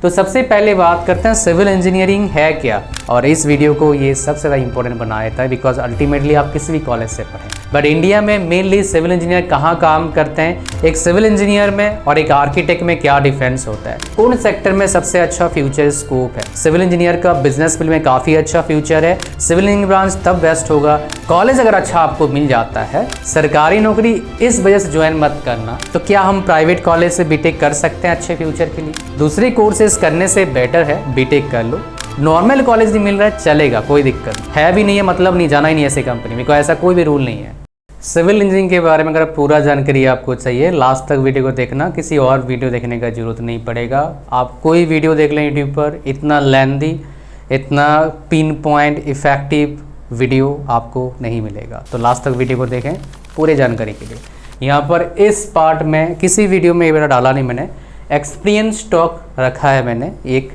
तो सबसे पहले बात करते हैं सिविल इंजीनियरिंग है क्या, और इस वीडियो को ये सबसे ज़्यादा इंपॉर्टेंट बनाया था बिकॉज अल्टीमेटली आप किसी भी कॉलेज से पढ़ें, बट इंडिया में मेनली सिविल इंजीनियर कहाँ काम करते हैं, एक सिविल इंजीनियर में और एक आर्किटेक्ट में क्या डिफरेंस होता है, कौन सेक्टर में सबसे अच्छा फ्यूचर स्कोप है। सिविल इंजीनियर का बिजनेस फील्ड में काफ़ी अच्छा फ्यूचर है। सिविल इंजीनियरिंग ब्रांच तब बेस्ट होगा कॉलेज अगर अच्छा आपको मिल जाता है। सरकारी नौकरी इस वजह से ज्वाइन मत करना, तो क्या हम प्राइवेट कॉलेज से बीटेक कर सकते हैं अच्छे फ्यूचर के लिए। दूसरे कोर्सेज करने से बेटर है बीटेक कर लो। नॉर्मल कॉलेज नहीं मिल रहा है चलेगा, कोई दिक्कत है भी नहीं है, मतलब नहीं जाना ही नहीं ऐसी कंपनी में, कोई ऐसा कोई भी रूल नहीं है। सिविल इंजीनियरिंग के बारे में अगर पूरा जानकारी आपको चाहिए लास्ट तक वीडियो को देखना, किसी और वीडियो देखने का जरूरत नहीं पड़ेगा। आप कोई वीडियो देख लें यूट्यूब पर, इतना लेंथी, इतना पिन पॉइंट इफेक्टिव वीडियो आपको नहीं मिलेगा। तो लास्ट तक वीडियो को देखें पूरे जानकारी के लिए। यहाँ पर इस पार्ट में किसी वीडियो में ये मेरा डाला नहीं मैंने, एक्सपीरियंस टॉक रखा है मैंने एक।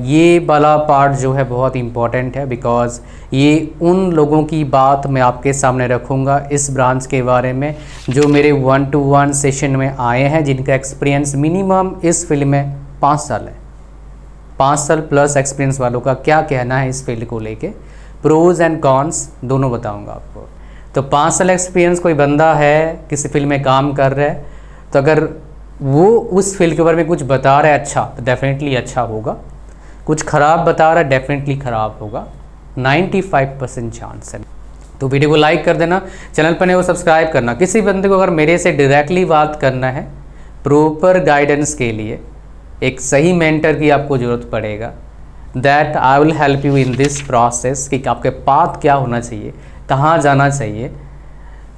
ये वाला पार्ट जो है बहुत इम्पॉर्टेंट है बिकॉज ये उन लोगों की बात मैं आपके सामने रखूँगा इस ब्रांच के बारे में जो मेरे 1-to-1 सेशन में आए हैं, जिनका एक्सपीरियंस मिनिमम इस फील्ड में 5 साल है। 5 साल प्लस एक्सपीरियंस वालों का क्या कहना है इस फील्ड को लेके, प्रोज एंड कॉन्स दोनों बताऊँगा आपको। तो 5 साल एक्सपीरियंस कोई बंदा है किसी फील्ड में काम कर रहा है, तो अगर वो उस फील्ड के बारे में कुछ बता रहा है अच्छा तो डेफिनेटली अच्छा होगा, कुछ ख़राब बता रहा है डेफिनेटली ख़राब होगा, 95% चांस है। तो वीडियो को लाइक कर देना, चैनल पर नहीं वो सब्सक्राइब करना। किसी बंदे को अगर मेरे से डायरेक्टली बात करना है प्रॉपर गाइडेंस के लिए, एक सही मेंटर की आपको ज़रूरत पड़ेगा, that I will help you in this process कि आपके पाथ क्या होना चाहिए, कहाँ जाना चाहिए,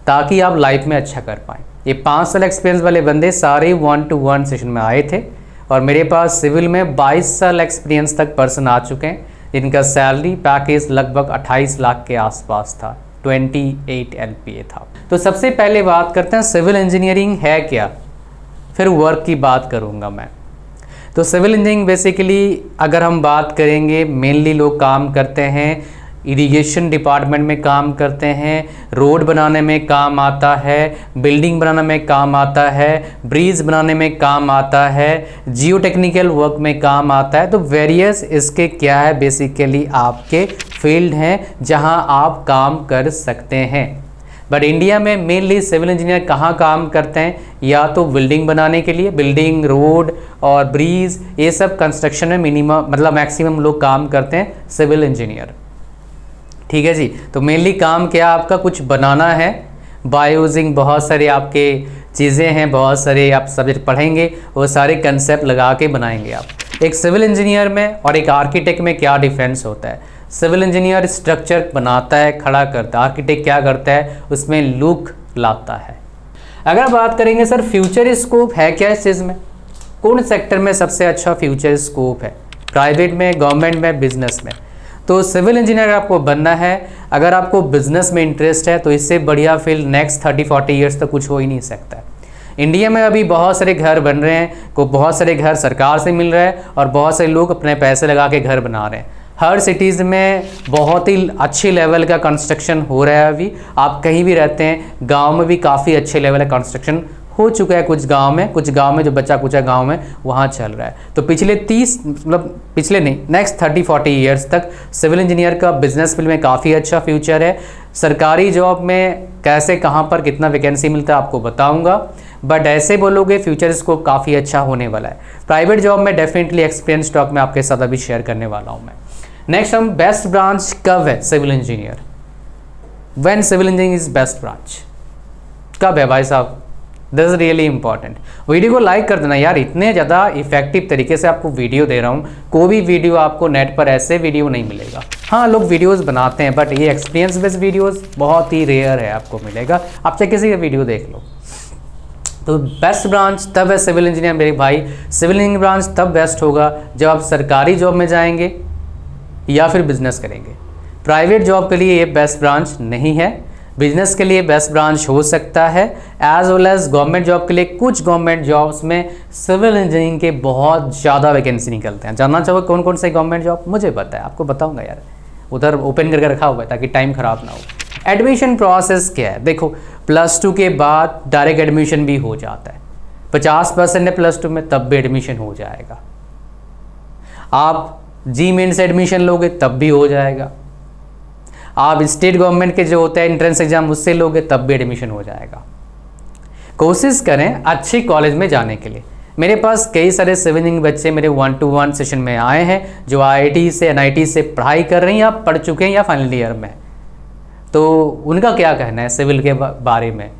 ताकि आप लाइफ में अच्छा कर पाएँ। ये 5 साल एक्सपीरियंस वाले बंदे सारे 1-to-1 सेशन में आए थे और मेरे पास सिविल में 22 साल एक्सपीरियंस तक पर्सन आ चुके हैं, जिनका सैलरी पैकेज लगभग 28 लाख के आसपास था, 28 LPA था। तो सबसे पहले बात करते हैं सिविल इंजीनियरिंग है क्या, फिर वर्क की बात करूँगा मैं। तो सिविल इंजीनियरिंग बेसिकली अगर हम बात करेंगे, मेनली लोग काम करते हैं इरिगेशन डिपार्टमेंट में काम करते हैं, रोड बनाने में काम आता है, बिल्डिंग बनाने में काम आता है, ब्रिज बनाने में काम आता है, जियो टेक्निकल वर्क में काम आता है। तो वेरियस इसके क्या है बेसिकली आपके फील्ड हैं जहां आप काम कर सकते हैं। बट इंडिया में मेनली सिविल इंजीनियर कहाँ काम करते हैं, या तो बिल्डिंग बनाने के लिए, बिल्डिंग, रोड और ब्रिज, ये सब कंस्ट्रक्शन में मिनिमम मतलब मैक्सिमम लोग काम करते हैं सिविल इंजीनियर। ठीक है जी। तो मेनली काम क्या आपका कुछ बनाना है, बाय यूजिंग बहुत सारे आपके चीज़ें हैं, बहुत सारे आप सब्जेक्ट पढ़ेंगे, वो सारे कंसेप्ट लगा के बनाएंगे आप। एक सिविल इंजीनियर में और एक आर्किटेक्ट में क्या डिफरेंस होता है। सिविल इंजीनियर स्ट्रक्चर बनाता है, खड़ा करता है, आर्किटेक्ट क्या करता है उसमें लुक लाता है। अगर बात करेंगे सर फ्यूचर स्कोप है क्या इस चीज़ में, कौन सेक्टर में सबसे अच्छा फ्यूचर स्कोप है, प्राइवेट में, गवर्नमेंट में, बिजनेस में। तो सिविल इंजीनियर आपको बनना है, अगर आपको बिजनेस में इंटरेस्ट है तो इससे बढ़िया फील्ड नेक्स्ट 30-40 ईयर्स तक कुछ हो ही नहीं सकता है। इंडिया में अभी बहुत सारे घर बन रहे हैं, को बहुत सारे घर सरकार से मिल रहा है और बहुत सारे लोग अपने पैसे लगा के घर बना रहे हैं। हर सिटीज़ में बहुत ही अच्छी लेवल का कंस्ट्रक्शन हो रहा है। अभी आप कहीं भी रहते हैं, गाँव में भी काफ़ी अच्छे लेवल का कंस्ट्रक्शन हो चुका है, कुछ गांव में जो बचा कुचा गांव में वहाँ चल रहा है। तो पिछले 30 मतलब पिछले नहीं नेक्स्ट 30-40 ईयर्स तक सिविल इंजीनियर का बिजनेस फील्ड में काफ़ी अच्छा फ्यूचर है। सरकारी जॉब में कैसे कहाँ पर कितना वैकेंसी मिलता है आपको बताऊंगा, बट ऐसे बोलोगे फ्यूचर स्कोप काफ़ी अच्छा होने वाला है। प्राइवेट जॉब में डेफिनेटली एक्सपीरियंस स्टॉक में आपके साथ अभी शेयर करने वाला हूँ मैं। नेक्स्ट हम बेस्ट ब्रांच कब है civil engineer, when civil engineering is best branch कब है भाई साहब, this is really important. Video को लाइक कर देना यार, इतने ज़्यादा इफेक्टिव तरीके से आपको वीडियो दे रहा हूँ, कोई भी वीडियो आपको नेट पर ऐसे वीडियो नहीं मिलेगा। हाँ लोग वीडियोस बनाते हैं बट ये एक्सपीरियंस बेस्ड वीडियोस बहुत ही रेयर है आपको मिलेगा, आप चाहे किसी का वीडियो देख लो। तो बेस्ट ब्रांच तब है सिविल इंजीनियर मेरे भाई, सिविल इंजीनियरिंग ब्रांच तब बेस्ट होगा जब आप सरकारी जॉब में जाएंगे या फिर बिजनेस करेंगे। प्राइवेट जॉब के लिए ये बेस्ट ब्रांच नहीं है, बिजनेस के लिए बेस्ट ब्रांच हो सकता है, as well as government job के लिए। कुछ गवर्नमेंट जॉब्स में सिविल इंजीनियरिंग के बहुत ज़्यादा वैकेंसी निकलते हैं। जानना चाहोगे कौन कौन से गवर्नमेंट जॉब, मुझे पता है, आपको बताऊंगा यार, उधर ओपन करके रखा हुआ है ताकि टाइम ख़राब ना हो। एडमिशन प्रोसेस क्या है, देखो +2 के बाद डायरेक्ट एडमिशन भी हो जाता है, 50% है +2 में तब भी एडमिशन हो जाएगा। आप जी मेन से एडमिशन लोगे तब भी हो जाएगा, आप स्टेट गवर्नमेंट के जो होता है एंट्रेंस एग्जाम उससे लोगे तब भी एडमिशन हो जाएगा। कोशिश करें अच्छे कॉलेज में जाने के लिए। मेरे पास कई सारे सिविल इंजीनियरिंग बच्चे मेरे 1-to-1 सेशन में आए हैं जो IIT से NIT से पढ़ाई कर रहे हैं या पढ़ चुके हैं या फाइनल ईयर में। तो उनका क्या कहना है सिविल के बारे में?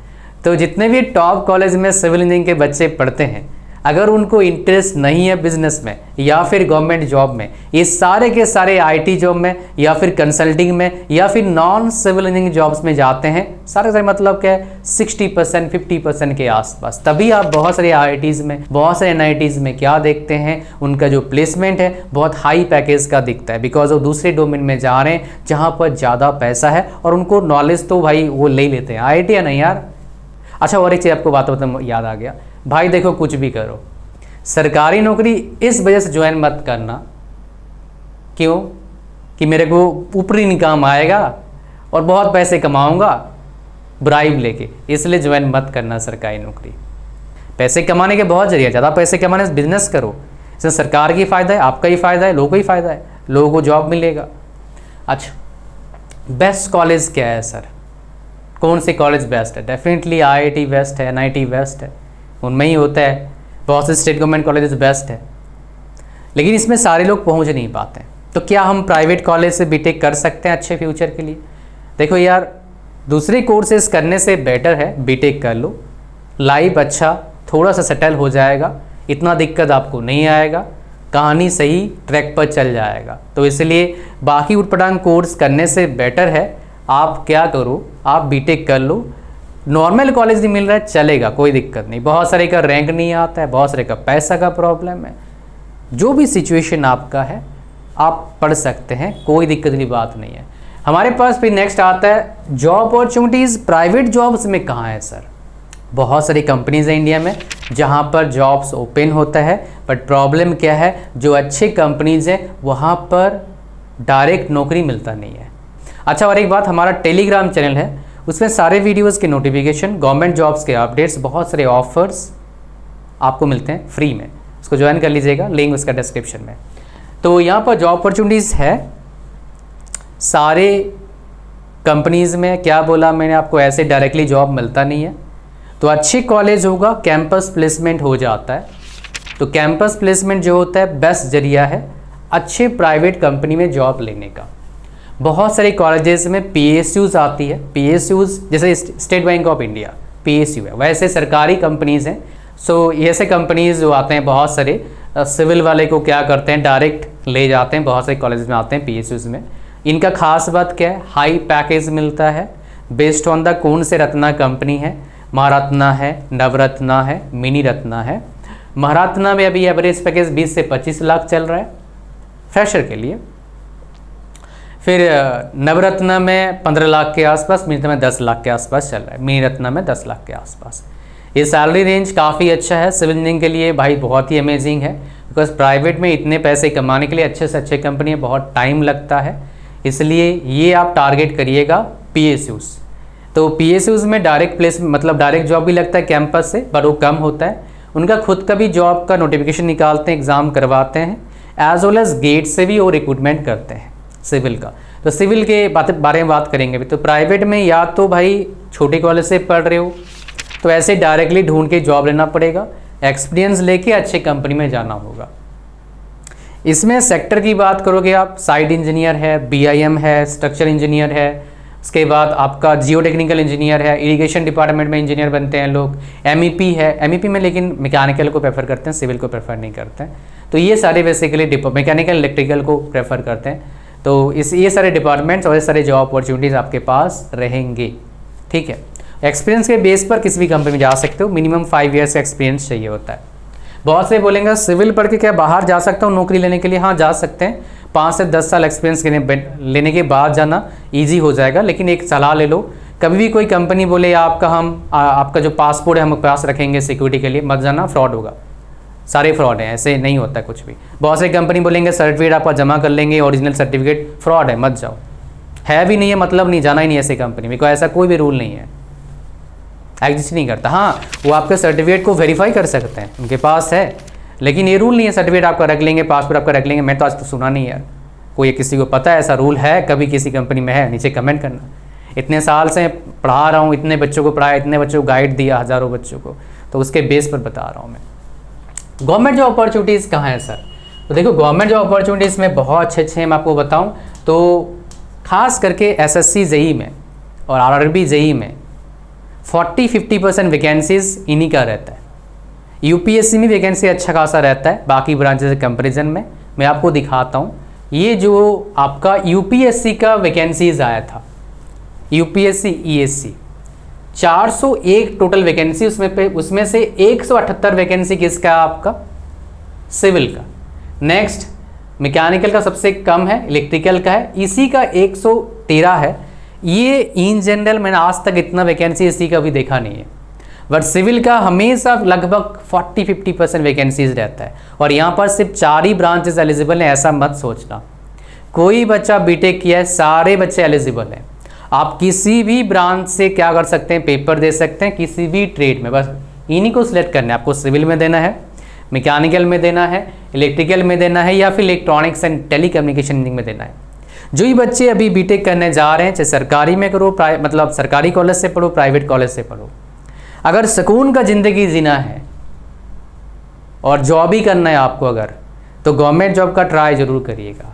तो जितने भी टॉप कॉलेज में सिविल इंजीनियरिंग के बच्चे पढ़ते हैं, अगर उनको इंटरेस्ट नहीं है बिजनेस में या फिर गवर्नमेंट जॉब में, ये सारे के सारे IT जॉब में या फिर कंसल्टिंग में या फिर नॉन सिविल इंजीनियरिंग जॉब्स में जाते हैं, सारे सारे मतलब क्या है 60% 50% के आसपास। तभी आप बहुत सारे IITs में, बहुत सारे NITs में क्या देखते हैं, उनका जो प्लेसमेंट है बहुत हाई पैकेज का दिखता है, बिकॉज वो दूसरे डोमेन में जा रहे हैं जहाँ पर ज़्यादा पैसा है और उनको नॉलेज तो भाई वो ले लेते हैं। IIT है नहीं यार। अच्छा, और एक चीज़ आपको बात याद आ गया भाई, देखो कुछ भी करो, सरकारी नौकरी इस वजह से ज्वाइन मत करना क्यों कि मेरे को ऊपरी इनकम आएगा और बहुत पैसे कमाऊंगा ब्राइब लेके, इसलिए ज्वाइन मत करना सरकारी नौकरी। पैसे कमाने के बहुत जरिए, ज़्यादा पैसे कमाने से बिजनेस करो, इससे सरकार की फ़ायदा है, आपका ही फ़ायदा है, लोगों को ही फ़ायदा है, लोगों को जॉब मिलेगा। अच्छा, बेस्ट कॉलेज क्या है सर? कौन से कॉलेज बेस्ट है? डेफिनेटली IIT बेस्ट है, NIT बेस्ट है, उनमें ही होता है। बहुत से स्टेट गवर्नमेंट कॉलेज बेस्ट है, लेकिन इसमें सारे लोग पहुंच नहीं पाते हैं। तो क्या हम प्राइवेट कॉलेज से बीटेक कर सकते हैं अच्छे फ्यूचर के लिए? देखो यार, दूसरे कोर्सेज करने से बेटर है बीटेक कर लो, लाइफ अच्छा थोड़ा सा सेटल हो जाएगा, इतना दिक्कत आपको नहीं आएगा, कहानी सही ट्रैक पर चल जाएगा। तो इसलिए बाकी उटपटांग कोर्स करने से बेटर है आप क्या करो, आप बीटेक कर लो। नॉर्मल कॉलेज नहीं मिल रहा है चलेगा, कोई दिक्कत नहीं, बहुत सारे का रैंक नहीं आता है, बहुत सारे का पैसा का प्रॉब्लम है, जो भी सिचुएशन आपका है आप पढ़ सकते हैं, कोई दिक्कत की बात नहीं है। हमारे पास फिर नेक्स्ट आता है जॉब अपॉर्चुनिटीज़। प्राइवेट जॉब्स में कहाँ है सर? बहुत सारी कंपनीज हैं इंडिया में जहाँ पर जॉब्स ओपन होता है, बट प्रॉब्लम क्या है, जो अच्छे कंपनीज हैं वहाँ पर डायरेक्ट नौकरी मिलता नहीं है। अच्छा, और एक बात, हमारा टेलीग्राम चैनल है, उसमें सारे वीडियोस के नोटिफिकेशन, गवर्नमेंट जॉब्स के अपडेट्स, बहुत सारे ऑफर्स आपको मिलते हैं फ्री में, उसको ज्वाइन कर लीजिएगा, लिंक उसका डिस्क्रिप्शन में। तो यहाँ पर जॉब अपॉर्चुनिटीज़ है सारे कंपनीज़ में। क्या बोला मैंने आपको, ऐसे डायरेक्टली जॉब मिलता नहीं है, तो अच्छे कॉलेज होगा कैंपस प्लेसमेंट हो जाता है। तो कैंपस प्लेसमेंट जो होता है बेस्ट जरिया है अच्छे प्राइवेट कंपनी में जॉब लेने का। बहुत सारे कॉलेजेस में PSUs आती है, PSUs जैसे state bank of India PSU है, वैसे सरकारी कंपनीज़ हैं। सो ऐसे कंपनीज़ जो आते हैं बहुत सारे सिविल वाले को क्या करते हैं डायरेक्ट ले जाते हैं, बहुत सारे कॉलेज में आते हैं PSUs में। इनका खास बात क्या है, हाई पैकेज मिलता है बेस्ड ऑन द कौन से रत्ना कंपनी है, महारत्ना है, नवरत्ना है, मिनी रत्ना है। महारत्ना में अभी एवरेज पैकेज 20 से 25 लाख चल रहा है फ्रेशर के लिए, फिर नवरत्ना में 15 लाख के आसपास, मिनी रत्ना में 10 लाख के आसपास चल रहा है, मिनी रत्ना में 10 लाख के आसपास। ये सैलरी रेंज काफ़ी अच्छा है सिविल इंजीनियरिंग के लिए भाई, बहुत ही अमेजिंग है, बिकॉज प्राइवेट में इतने पैसे कमाने के लिए अच्छे से अच्छे कंपनी है, बहुत टाइम लगता है, इसलिए ये आप टारगेट करिएगा PSUs। तो PSUs में डायरेक्ट प्लेस मतलब डायरेक्ट जॉब भी लगता है कैंपस से, पर वो कम होता है। उनका खुद का भी जॉब का नोटिफिकेशन निकालते हैं, एग्ज़ाम करवाते हैं, एज वेल एज गेट से भी वो रिक्रूटमेंट करते हैं सिविल का। तो सिविल के बारे में बात करेंगे भी। तो प्राइवेट में या तो भाई छोटे कॉलेज से पढ़ रहे हो तो ऐसे डायरेक्टली ढूंढ के जॉब लेना पड़ेगा, एक्सपीरियंस लेके अच्छे कंपनी में जाना होगा। इसमें सेक्टर की बात करोगे आप, साइट इंजीनियर है, BIM है, स्ट्रक्चर इंजीनियर है, उसके बाद आपका जियो टेक्निकल इंजीनियर है, इरिगेशन डिपार्टमेंट में इंजीनियर बनते हैं लोग, MEP है, MEP में लेकिन मैकेनिकल को प्रेफर करते हैं, सिविल को प्रेफर नहीं करते हैं। तो ये सारे बेसिकली मैकेनिकल इलेक्ट्रिकल को प्रेफर करते हैं। तो ये सारे डिपार्टमेंट्स और ये सारे जॉब अपॉर्चुनिटीज़ आपके पास रहेंगे, ठीक है। एक्सपीरियंस के बेस पर किसी भी कंपनी में जा सकते हो, मिनिमम 5 ईयर्स का एक्सपीरियंस चाहिए होता है। बहुत से बोलेंगे सिविल पढ़ के क्या बाहर जा सकता हूँ नौकरी लेने के लिए? हाँ, जा सकते हैं, 5 से 10 साल एक्सपीरियंस लेने के बाद जाना ईजी हो जाएगा। लेकिन एक सलाह ले लो, कभी भी कोई कंपनी बोले आपका जो पासपोर्ट है हम पास रखेंगे सिक्योरिटी के लिए, मत जाना, फ्रॉड होगा, सारे फ्रॉड हैं, ऐसे नहीं होता कुछ भी। बहुत सारी कंपनी बोलेंगे सर्टिफिकेट आपका जमा कर लेंगे, ओरिजिनल सर्टिफिकेट, फ्रॉड है, मत जाओ, है भी नहीं है मतलब नहीं, जाना ही नहीं ऐसी कंपनी में, कोई ऐसा कोई भी रूल नहीं है, एग्जिस्ट नहीं करता। हाँ, वो आपके सर्टिफिकेट को वेरीफाई कर सकते हैं, उनके पास है, लेकिन ये रूल नहीं है सर्टिफिकेट आपका रख लेंगे, पासपोर्ट आपका रख लेंगे। मैं तो आज तो सुना नहीं यार, कोई किसी को पता है ऐसा रूल है, कभी किसी कंपनी में है, नीचे कमेंट करना। इतने साल से पढ़ा रहा हूँ, इतने बच्चों को पढ़ाया, इतने बच्चों को गाइड दिया, हज़ारों बच्चों को, तो उसके बेस पर बता रहा हूँ मैं। गवर्नमेंट जॉब अपॉर्चुनिटीज़ कहाँ है सर? तो देखो गवर्नमेंट जॉब अपॉर्चुनिटीज़ में बहुत अच्छे मैं आपको बताऊँ तो खास करके एसएससी जेई में और आरआरबी जेई में 40-50% वैकेंसीज इन्हीं का रहता है। यूपीएससी में वैकेंसी अच्छा खासा रहता है बाकी ब्रांचेस के कंपेरिजन में। मैं आपको दिखाता हूँ, ये जो आपका यूपीएससी का वैकेंसीज आया था, यूपीएससी ईएससी 401 टोटल वैकेंसी, उसमें से 178 वैकेंसी किसका है? आपका सिविल का। नेक्स्ट मैकेनिकल का सबसे कम है, इलेक्ट्रिकल का है, इसी का 113 है। ये इन जनरल मैंने आज तक इतना वैकेंसी इसी का भी देखा नहीं है, बट सिविल का हमेशा लगभग 40-50% वैकेंसीज रहता है। और यहाँ पर सिर्फ 4 ही ब्रांचेस एलिजिबल हैं, ऐसा मत सोचना। कोई बच्चा बीटेक किया है, सारे बच्चे एलिजिबल हैं। आप किसी भी ब्रांच से क्या कर सकते हैं, पेपर दे सकते हैं किसी भी ट्रेड में, बस इन्हीं को सिलेक्ट करना है। आपको सिविल में देना है, मैकेनिकल में देना है, इलेक्ट्रिकल में देना है, या फिर इलेक्ट्रॉनिक्स एंड टेलीकम्युनिकेशन में देना है। जो ही बच्चे अभी बीटेक करने जा रहे हैं, चाहे सरकारी में करो, मतलब सरकारी कॉलेज से पढ़ो, प्राइवेट कॉलेज से पढ़ो, अगर सुकून का ज़िंदगी जीना है और जॉब ही करना है आपको अगर, तो गवर्नमेंट जॉब का ट्राई ज़रूर करिएगा।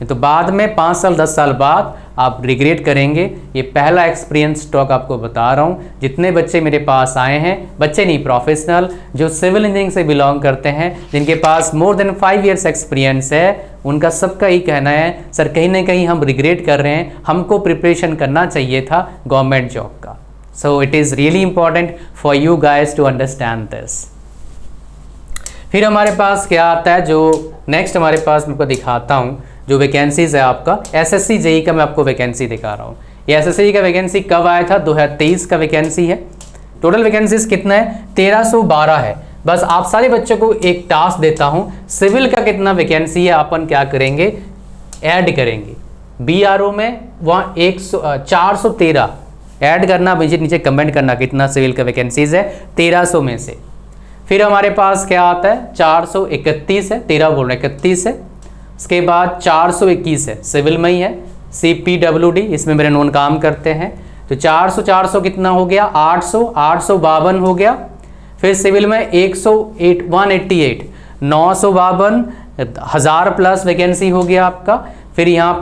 तो बाद में 5 साल 10 साल बाद आप रिग्रेट करेंगे। ये पहला एक्सपीरियंस टॉक आपको बता रहा हूँ। जितने बच्चे मेरे पास आए हैं, बच्चे नहीं प्रोफेशनल जो सिविल इंजीनियरिंग से बिलोंग करते हैं, जिनके पास मोर देन 5 ईयर्स एक्सपीरियंस है, उनका सबका ही कहना है सर कहीं ना कहीं हम रिग्रेट कर रहे हैं, हमको प्रिपरेशन करना चाहिए था गवर्नमेंट जॉब का। So it is really important for you guys to understand this. फिर हमारे पास क्या आता है, जो नेक्स्ट हमारे पास मैं आपको दिखाता हूँ जो वैकेंसीज है आपका एसएससी जेई का। मैं आपको वैकेंसी दिखा रहा हूँ। ये एसएससी का वैकेंसी कब आया था? 2023 का वैकेंसी है। टोटल वैकेंसीज कितना है? 1312 है। बस आप सारे बच्चों को एक टास्क देता हूँ, सिविल का कितना वैकेंसी है अपन क्या करेंगे, ऐड करेंगे। बीआरओ में वहाँ 413 ऐड करना, मुझे नीचे कमेंट करना कितना सिविल का वैकेंसीज है 1300 में से। फिर हमारे पास क्या आता है, 431 है, 13 बोल रहे 31 है। उसके बाद 421 है, सिविल में ही है, CPWD, इसमें मेरे नॉन काम करते हैं। तो 400 कितना हो गया, 852 हो गया। फिर सिविल में 188, 952, 1000 प्लस वैकेंसी हो गया आपका। फिर यहाँ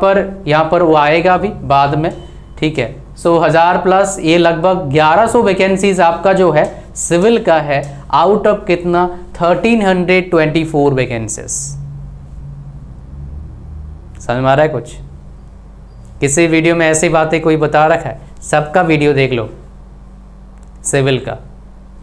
पर वो आएगा अभी बाद में, ठीक है। सो 1000 प्लस ये लगभग 1100 वैकेंसीज आपका जो है सिविल का है, आउट ऑफ कितना 1324 वैकेंसीज। समझ में आ रहा है कुछ? किसी वीडियो में ऐसी बातें कोई बता रखा है? सबका वीडियो देख लो, सिविल का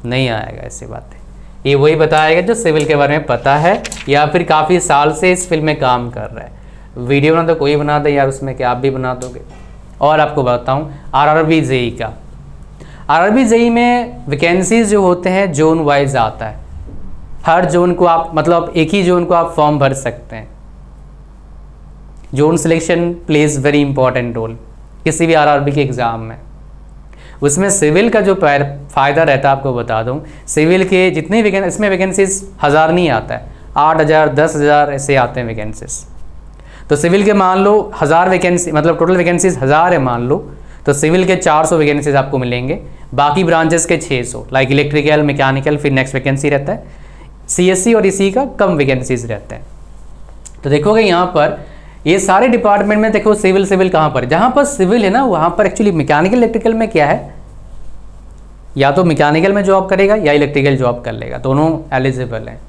नहीं आएगा ऐसी बातें। ये वही बताएगा जो सिविल के बारे में पता है या फिर काफ़ी साल से इस फील्ड में काम कर रहा है। वीडियो ना तो कोई बना दे यार, उसमें क्या आप भी बना दोगे। और आपको बताऊं आरआरबी जेई का, आरआरबी जेई में वैकेंसीज जो होते हैं जोन वाइज आता है। हर जोन को आप मतलब एक ही जोन को आप फॉर्म भर सकते हैं। Zone selection plays very important role किसी भी आरआरबी के एग्ज़ाम में। उसमें सिविल का जो फ़ायदा रहता है आपको बता दूं, सिविल के जितने इसमें वैकेंसीज 1000 नहीं आता है, 8000 10,000 ऐसे आते हैं वैकेंसीज। तो सिविल के मान लो 1000 वैकेंसी, मतलब टोटल वैकेंसीज 1000 है मान लो, तो सिविल के 400 वैकेंसीज आपको मिलेंगे, बाकी ब्रांचेस के 600, लाइक इलेक्ट्रिकल, मैकेनिकल, फिर नेक्स्ट वैकेंसी रहता है। सीएससी और इसी का कम वैकेंसीज रहते हैं। तो देखोगे यहाँ पर ये सारे डिपार्टमेंट में देखो सिविल कहाँ पर, जहाँ पर सिविल है ना वहाँ पर एक्चुअली मैकेनिकल इलेक्ट्रिकल में क्या है, या तो मैकेनिकल में जॉब करेगा या इलेक्ट्रिकल जॉब कर लेगा, दोनों एलिजिबल हैं।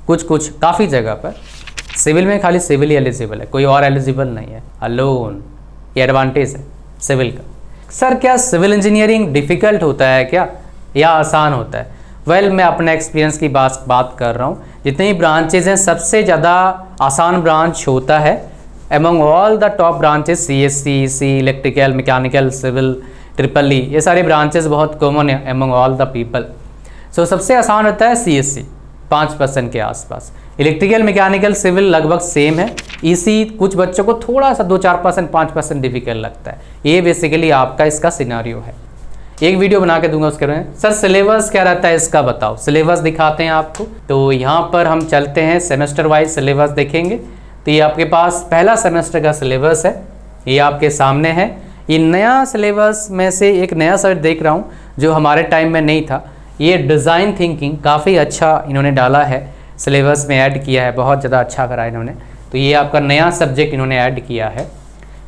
कुछ काफ़ी जगह पर सिविल में खाली सिविल ही एलिजिबल है, कोई और एलिजिबल नहीं है अलोन। ये एडवांटेज है सिविल का। सर क्या सिविल इंजीनियरिंग डिफ़िकल्ट होता है क्या या आसान होता है? वेल मैं अपने एक्सपीरियंस की बात कर रहा हूँ। जितने ही ब्रांचेज हैं सबसे ज़्यादा आसान ब्रांच होता है among all the top branches, CSC, EC, electrical, mechanical, civil, triple E, ये सारे ब्रांचेस बहुत कॉमन है among all the people। सो सबसे आसान रहता है CSC 5% के आसपास। इलेक्ट्रिकल, मैकेनिकल, सिविल लगभग सेम है। EC कुछ बच्चों को थोड़ा सा 2-4%, 5% डिफिकल्ट लगता है। ये बेसिकली आपका इसका सिनारियो है। एक वीडियो बना के दूंगा उसके बारे में। सर सिलेबस क्या रहता है इसका बताओ, सिलेबस दिखाते हैं आपको। तो यहाँ पर हम चलते हैं सेमेस्टर वाइज सिलेबस देखेंगे। तो ये आपके पास पहला सेमेस्टर का सिलेबस है, ये आपके सामने है। ये नया सिलेबस में से एक नया सब्जेक्ट देख रहा हूँ जो हमारे टाइम में नहीं था। ये डिज़ाइन थिंकिंग काफ़ी अच्छा इन्होंने डाला है, सिलेबस में ऐड किया है, बहुत ज़्यादा अच्छा करा इन्होंने। तो ये आपका नया सब्जेक्ट इन्होंने ऐड किया है।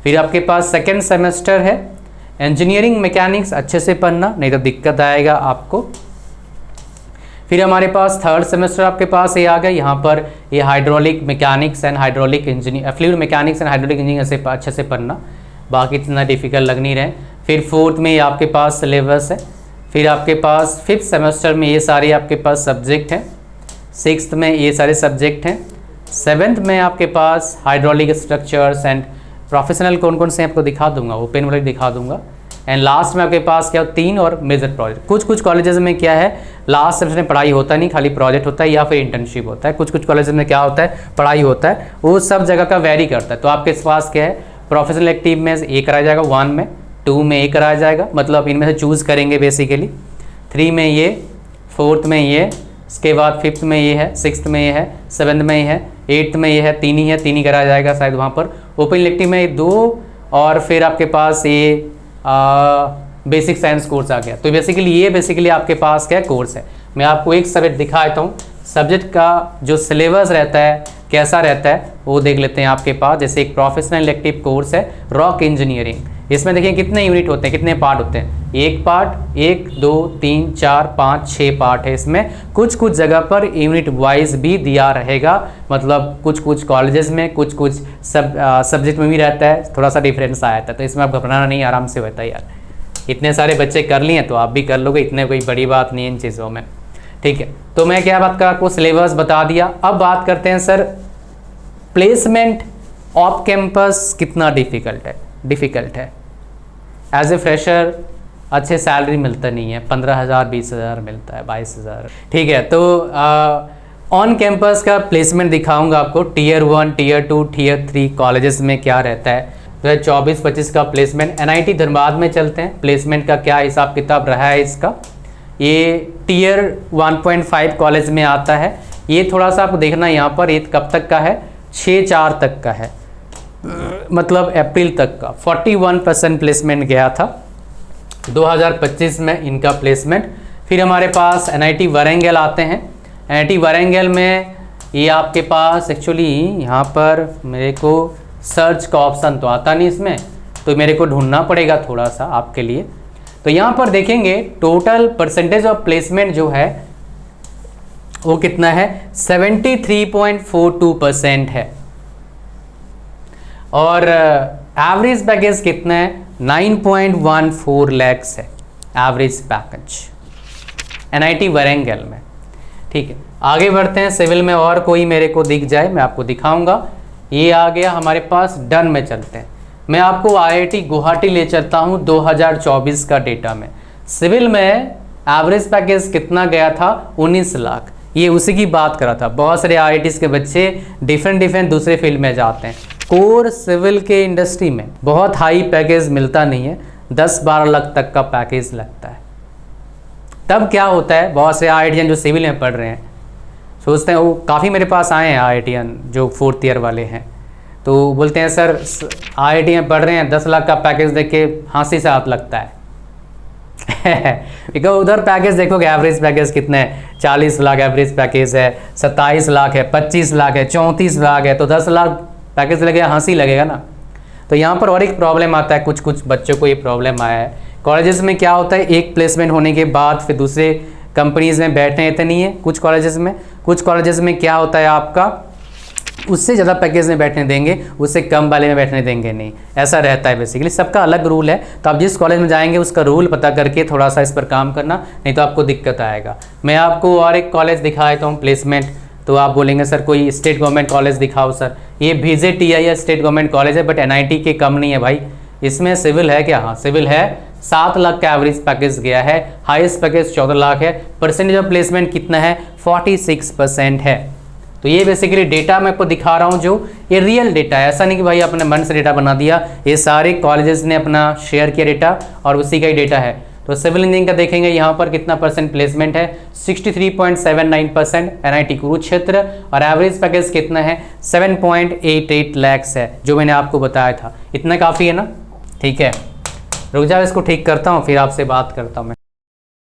फिर आपके पास सेकेंड सेमेस्टर है इंजीनियरिंग मैकेनिक्स, अच्छे से पढ़ना नहीं तो दिक्कत आएगा आपको। फिर हमारे पास थर्ड सेमेस्टर आपके पास ये आ गया, यहाँ पर ये hydraulic mechanics and hydraulic engineer, fluid mechanics and hydraulic engineer से अच्छे से पढ़ना, बाकी इतना डिफिकल्ट लग नहीं रहे। फिर फोर्थ में ये आपके पास सिलेबस है। फिर आपके पास फिफ्थ सेमेस्टर में ये सारे आपके पास सब्जेक्ट हैं। सिक्स्थ में ये सारे सब्जेक्ट हैं। सेवेंथ में आपके पास हाइड्रोलिक स्ट्रक्चर्स एंड प्रोफेशनल कौन कौन से आपको दिखा दूंगा, ओपन वाले दिखा दूंगा। एंड लास्ट में आपके पास क्या 3 और मेजर प्रोजेक्ट। कुछ कॉलेजेस में क्या है लास्ट सेमेस्टर में पढ़ाई होता नहीं, खाली प्रोजेक्ट होता है या फिर इंटर्नशिप होता है। कुछ कॉलेजेस में क्या होता है पढ़ाई होता है, वो सब जगह का वेरी करता है। तो आपके पास क्या है प्रोफेशनल एक्टिव में ये कराया जाएगा 1 में, 2 में ये कराया जाएगा, मतलब इनमें से चूज़ करेंगे बेसिकली। 3 में ये, 4th में ये, इसके बाद 5th में ये है, 6th में ये है, 7th में ये है, 8th में ये है, 3 ही है, 3 ही कराया जाएगा शायद वहाँ पर। ओपन इलेक्टिव में 2 और फिर आपके पास ये बेसिक साइंस कोर्स आ गया। तो बेसिकली आपके पास क्या कोर्स है। मैं आपको एक सब्जेक्ट दिखा देता हूँ, सब्जेक्ट का जो सिलेबस रहता है कैसा रहता है वो देख लेते हैं आपके पास। जैसे एक प्रोफेशनल इलेक्टिव कोर्स है रॉक इंजीनियरिंग, इसमें देखिए कितने यूनिट होते हैं, कितने पार्ट होते हैं। एक पार्ट 1 2 3 4 5 6 पार्ट है इसमें। कुछ जगह पर यूनिट वाइज भी दिया रहेगा, मतलब कुछ कॉलेजेस में कुछ सब्जेक्ट में भी रहता है, थोड़ा सा डिफरेंस आया था। तो इसमें आप घबराना नहीं, आराम से होता है यार। इतने सारे बच्चे कर लिए तो आप भी कर लोगे, इतने कोई बड़ी बात नहीं है इन चीज़ों में, ठीक है। तो मैं क्या बात कर आपको सिलेबस बता दिया। अब बात करते हैं सर प्लेसमेंट ऑफ कैंपस कितना डिफ़िकल्ट है। एज ए फ्रेशर अच्छे सैलरी मिलता नहीं है, 15,000 20,000 मिलता है, 22,000, ठीक है। तो ऑन कैंपस का प्लेसमेंट दिखाऊंगा आपको, Tier 1 Tier 2 Tier 3 कॉलेजेस में क्या रहता है। 2024-25 का प्लेसमेंट NIT धनबाद में चलते हैं, प्लेसमेंट का क्या हिसाब किताब रहा है इसका। ये Tier 1.5 कॉलेज में आता है। ये थोड़ा सा आपको देखना यहाँ पर, ये कब तक का है 6/4 तक का है, मतलब अप्रैल तक का। 41% प्लेसमेंट गया था 2025 में इनका प्लेसमेंट। फिर हमारे पास NIT वारंगल आते हैं। NIT वारंगल में ये आपके पास एक्चुअली यहाँ पर मेरे को सर्च का ऑप्शन तो आता नहीं इसमें, तो मेरे को ढूंढना पड़ेगा थोड़ा सा आपके लिए। तो यहाँ पर देखेंगे टोटल परसेंटेज ऑफ प्लेसमेंट जो है वो कितना है 73.42% है। और एवरेज पैकेज कितना है 9.14 लैक्स है एवरेज पैकेज NIT वारंगल में, ठीक है। आगे बढ़ते हैं सिविल में, और कोई मेरे को दिख जाए मैं आपको दिखाऊंगा। ये आ गया हमारे पास, डन में चलते हैं। मैं आपको IIT गुवाहाटी ले चलता हूँ 2024 का डेटा में। सिविल में एवरेज पैकेज कितना गया था 19 लाख, ये उसी की बात करा था। बहुत सारे IITs के बच्चे डिफरेंट दूसरे फील्ड में जाते हैं। कोर सिविल के इंडस्ट्री में बहुत हाई पैकेज मिलता नहीं है, 10-12 लाख तक का पैकेज लगता है। तब क्या होता है, बहुत से IITian जो सिविल में पढ़ रहे हैं सोचते हैं, वो काफ़ी मेरे पास आए हैं IITian जो 4th ईयर वाले हैं, तो बोलते हैं सर IIT में पढ़ रहे हैं 10 लाख का पैकेज देख के हंसी से हाथ लगता है। बिकॉज उधर पैकेज देखोगे एवरेज पैकेज कितने है, 40 लाख एवरेज पैकेज है, 27 लाख है, 25 लाख है, 34 लाख है, तो 10 लाख पैकेज लगेगा, हंसी लगेगा ना। तो यहाँ पर और एक प्रॉब्लम आता है, कुछ बच्चों को ये प्रॉब्लम आया है। कॉलेजेस में क्या होता है, एक प्लेसमेंट होने के बाद फिर दूसरे कंपनीज में बैठने देते नहीं है कुछ कॉलेजेस में क्या होता है आपका उससे ज़्यादा पैकेज में बैठने देंगे, उससे कम वाले में बैठने देंगे नहीं, ऐसा रहता है। बेसिकली सबका अलग रूल है, तो आप जिस कॉलेज में जाएंगे उसका रूल पता करके थोड़ा सा इस पर काम करना, नहीं तो आपको दिक्कत आएगा। मैं आपको और एक कॉलेज दिखा देता हूँ प्लेसमेंट, तो आप बोलेंगे सर कोई स्टेट गवर्नमेंट कॉलेज दिखाओ सर। ये VJTI स्टेट गवर्नमेंट कॉलेज है, बट NIT के कम नहीं है भाई। इसमें सिविल है क्या, हाँ सिविल है। 7 लाख का एवरेज पैकेज गया है, हाईएस्ट पैकेज 14 लाख है। परसेंटेज ऑफ प्लेसमेंट कितना है 46% है। तो ये बेसिकली डेटा मैं आपको दिखा रहा हूँ, जो ये रियल डेटा है, ऐसा नहीं कि भाई अपने मन से डेटा बना दिया। ये सारे कॉलेजेस ने अपना शेयर किया डेटा और उसी का ही डेटा है। तो सिविल इंजीनियरिंग का देखेंगे यहाँ पर कितना परसेंट प्लेसमेंट है, 63.79% NIT कुरुक्षेत्र, और एवरेज पैकेज कितना है, 7.88 लैक्स है, जो मैंने आपको बताया था। इतना काफ़ी है ना, ठीक है। रुक जाओ, इसको ठीक करता हूँ, फिर आपसे बात करता हूँ मैं।